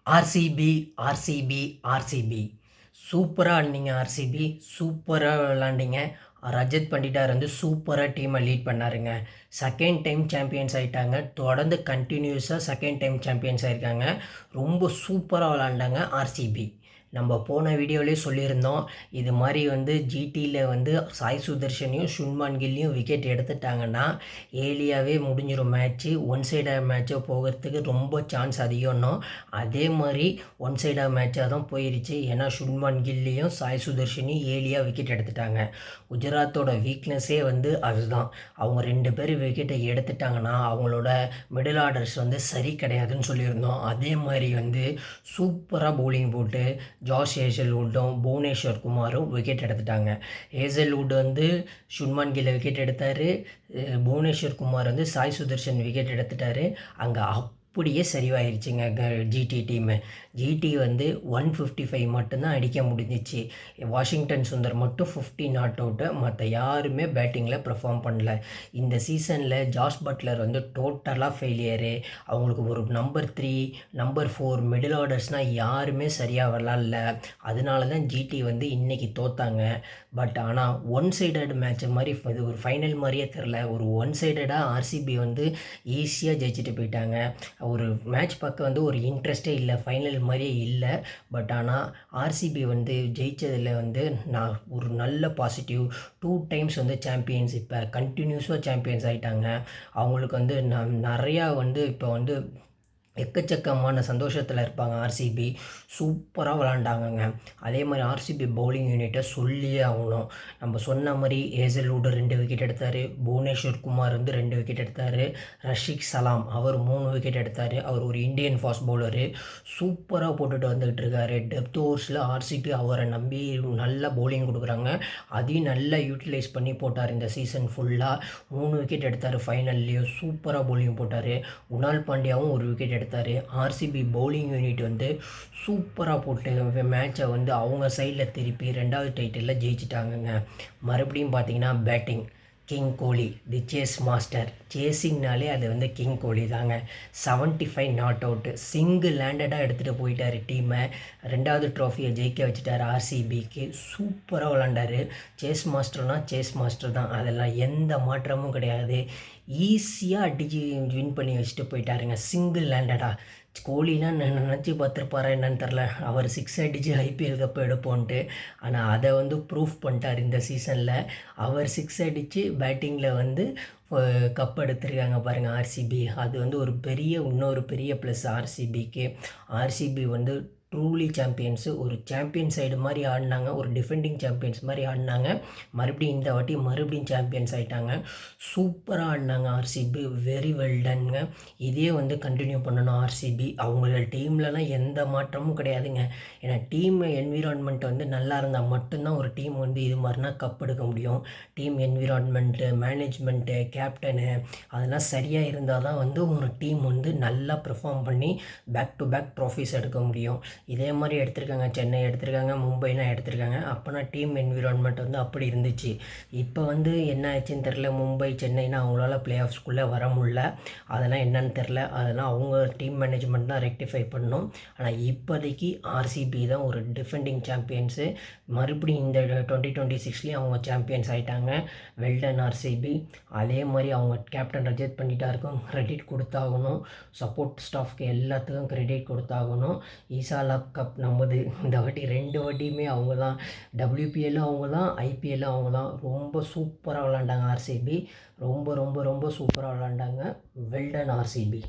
RCB RCB RCB சூப்பராக ஆடினீங்க. RCB சூப்பராக விளாண்டிங்க. ரஜத் பண்டிட்டார் வந்து சூப்பராக டீமை லீட் பண்ணாருங்க. செகண்ட் டைம் சாம்பியன்ஸ் ஆகிட்டாங்க. தொடர்ந்து கண்டினியூஸாக செகண்ட் டைம் சாம்பியன்ஸ் ஆகிருக்காங்க. ரொம்ப சூப்பராக விளாண்டாங்க ஆர்சிபி. நம்ம போன வீடியோவிலே சொல்லியிருந்தோம், இது மாதிரி வந்து ஜிடியில் வந்து சாய் சுதர்ஷனையும் சுப்மன் கில்லையும் விக்கெட் எடுத்துட்டாங்கன்னா ஏலியாவே முடிஞ்சிடும் மேட்ச்சு. ஒன் சைடாக மேட்சாக போகிறதுக்கு ரொம்ப சான்ஸ் அதிகம்னோம். அதே மாதிரி ஒன் சைடாக மேட்சாக தான் போயிருச்சு. ஏன்னா சுப்மன் கில்லையும் சாய் சுதர்ஷனையும் ஏலியா விக்கெட் எடுத்துட்டாங்க. குஜராத்தோட வீக்னஸே வந்து அதுதான். அவங்க 2 பேர் விக்கெட்டை எடுத்துட்டாங்கன்னா அவங்களோட மிடில் ஆர்டர்ஸ் வந்து சரி கிடையாதுன்னு சொல்லியிருந்தோம். அதே மாதிரி வந்து சூப்பராக பவுலிங் போட்டு ஜாஷ் ஹேசல்வுட்டும் புவனேஸ்வர் குமாரும் விக்கெட் எடுத்துட்டாங்க. ஹேசல்வுட் வந்து சுப்மன் கில்லை விக்கெட் எடுத்தார். புவனேஸ்வர் குமார் வந்து சாய் சுதர்ஷன் விக்கெட் எடுத்துட்டார். அங்கே அப்படியே சரிவாயிருச்சுங்க ஜிடி டீமு. ஜிடி வந்து 155 மட்டும்தான் அடிக்க முடிஞ்சிச்சு. வாஷிங்டன் சுந்தர் மட்டும் 50 நாட் அவுட்டு. மற்ற யாருமே பேட்டிங்கில் பெர்ஃபார்ம் பண்ணல. இந்த சீசனில் ஜாஸ் பட்லர் வந்து டோட்டலாக ஃபெயிலியரு. அவங்களுக்கு ஒரு நம்பர் 3 நம்பர் 4 மிடில் ஆர்டர்ஸ்னால் யாருமே சரியாக விளாட்ல. அதனால தான் ஜிடி வந்து இன்றைக்கி தோத்தாங்க. பட் ஆனால் ஒன் சைடட் மேட்ச் மாதிரி இது ஒரு ஃபைனல் மாதிரியே தெரில. ஒரு ஒன் சைடடாக ஆர்சிபி வந்து ஈஸியாக ஜெயிச்சுட்டு போயிட்டாங்க. ஒரு மேட்ச் பார்க்க வந்து ஒரு இன்ட்ரெஸ்ட்டே இல்லை, ஃபைனல் மாதிரியே இல்லை. பட் ஆனால் ஆர்சிபி வந்து ஜெயித்ததில் வந்து நான் ஒரு நல்ல பாசிட்டிவ். 2 டைம்ஸ் வந்து சாம்பியன்ஸ், இப்போ கண்டினியூஸாக சாம்பியன்ஸ் ஆகிட்டாங்க. அவங்களுக்கு வந்து நிறையா வந்து இப்போ வந்து எக்கச்சக்கமான சந்தோஷத்தில் இருப்பாங்க. ஆர்சிபி சூப்பராக விளாண்டாங்கங்க. அதே மாதிரி ஆர்சிபி பவுலிங் யூனிட்டை சொல்லியே ஆகணும். நம்ம சொன்ன மாதிரி ஹேசல்வுட் 2 விக்கெட் எடுத்தார். புவனேஸ்வர் குமார் வந்து 2 விக்கெட் எடுத்தார். ரஷிக் சலாம் அவர் 3 விக்கெட் எடுத்தார். அவர் ஒரு இந்தியன் ஃபாஸ்ட் பவுலரு. சூப்பராக போட்டுட்டு வந்துகிட்டு இருக்காரு. டெப்த் ஓவர்ஸில் ஆர்சிபி அவரை நம்பி நல்ல பவுலிங் கொடுக்குறாங்க. அதையும் நல்லா யூட்டிலைஸ் பண்ணி போட்டார். இந்த சீசன் ஃபுல்லாக 3 விக்கெட் எடுத்தார். ஃபைனல்லையும் சூப்பராக பவுலிங் போட்டார். குணால் பாண்டியாவும் ஒரு விக்கெட் எடுத்தார். ஆர்சிபி பவுலிங் யூனிட் வந்து சூப்பராக போட்டு மேட்சை வந்து அவங்க சைடில் திருப்பி 2வது டைட்டிலில் ஜெயிச்சிட்டாங்கங்க. மறுபடியும் பார்த்தீங்கன்னா பேட்டிங் கிங் கோலி, தி சேஸ் மாஸ்டர். சேஸிங்னாலே அது வந்து கிங் கோலி தாங்க. 75 நாட் அவுட்டு சிங்கிள் ஹேண்டடாக எடுத்துகிட்டு போயிட்டார் டீமை. 2வது ட்ராஃபியை ஜெயிக்க வச்சுட்டார் ஆர்சிபிக்கு. சூப்பராக விளாண்டார். சேஸ் மாஸ்டர்னால் சேஸ் மாஸ்டர் தான், அதெல்லாம் எந்த மாற்றமும் கிடையாது. ஈஸியாக அடித்து வின் பண்ணி வச்சுட்டு போயிட்டாருங்க சிங்கிள் ஹேண்டடாக. கோலிலாம் நினச்சி பார்த்துருப்பாரா என்னன்னு தெரில, அவர் 6 அடித்து ஐபிஎல் கப் எடுப்போன்ட்டு. ஆனால் அதை வந்து ப்ரூஃப் பண்ணிட்டார் இந்த சீசனில். அவர் 6 அடித்து பேட்டிங்கில் வந்து கப் எடுத்திருக்காங்க பாருங்கள் ஆர்சிபி. அது வந்து ஒரு இன்னொரு பெரிய ப்ளஸ் ஆர்சிபிக்கு. ஆர்சிபி வந்து ட்ரூலி சாம்பியன்ஸு. ஒரு சாம்பியன் சைடு மாதிரி ஆடினாங்க, ஒரு டிஃபெண்டிங் சாம்பியன்ஸ் மாதிரி ஆடினாங்க. மறுபடியும் இந்த வாட்டி மறுபடியும் சாம்பியன்ஸ் ஆகிட்டாங்க. சூப்பராக ஆடினாங்க ஆர்சிபி. வெரி வெல்டன்ங்க. இதே வந்து கண்டினியூ பண்ணணும் ஆர்சிபி. அவங்களோட டீம்லலாம் எந்த மாற்றமும் கிடையாதுங்க. ஏன்னா டீம் என்விரான்மெண்ட் வந்து நல்லா இருந்தால் மட்டும்தான் ஒரு டீம் வந்து இது மாதிரினா கப் எடுக்க முடியும். டீம் என்விரான்மெண்ட்டு, மேனேஜ்மெண்ட்டு, கேப்டனு அதெல்லாம் சரியாக இருந்தால் தான் வந்து ஒரு டீம் வந்து நல்லா பெர்ஃபார்ம் பண்ணி பேக் டு பேக் ட்ராஃபிஸ் எடுக்க முடியும். இதே மாதிரி எடுத்திருக்காங்க, சென்னை எடுத்திருக்காங்க, மும்பைலாம் எடுத்திருக்காங்க. அப்போனா டீம் என்விரான்மெண்ட் வந்து அப்படி இருந்துச்சு. இப்போ வந்து என்ன ஆச்சுன்னு தெரில. மும்பை சென்னைனா அவங்களால பிளே ஆஃப்ஸ்குள்ளே வர முடியல. அதெல்லாம் என்னன்னு தெரில. அதெல்லாம் அவங்க டீம் மேனேஜ்மெண்ட் தான் ரெக்டிஃபை பண்ணணும். ஆனால் இப்போதைக்கு ஆர்சிபி தான் ஒரு டிஃபெண்டிங் சாம்பியன்ஸு. மறுபடியும் இந்த 2026லேயும் அவங்க சாம்பியன்ஸ் ஆகிட்டாங்க. Well done RCB. அதே மாதிரி அவங்க கேப்டன் ரஜத் பண்டிட்டாருக்கும் கிரெடிட் கொடுத்தாகணும். சப்போர்ட் ஸ்டாஃப்க்கு எல்லாத்துக்கும் கிரெடிட் கொடுத்தாகணும். ஈசாலா கப் நம்மது. இந்த வாட்டி 2 வாட்டியுமே அவங்க தான். டபிள்யூபிஎல்லும் அவங்க தான், ஐபிஎல்லும் அவங்க தான். ரொம்ப சூப்பராக விளாண்டாங்க ஆர்சிபி. ரொம்ப ரொம்ப ரொம்ப சூப்பராக விளாண்டாங்க. Well done RCB.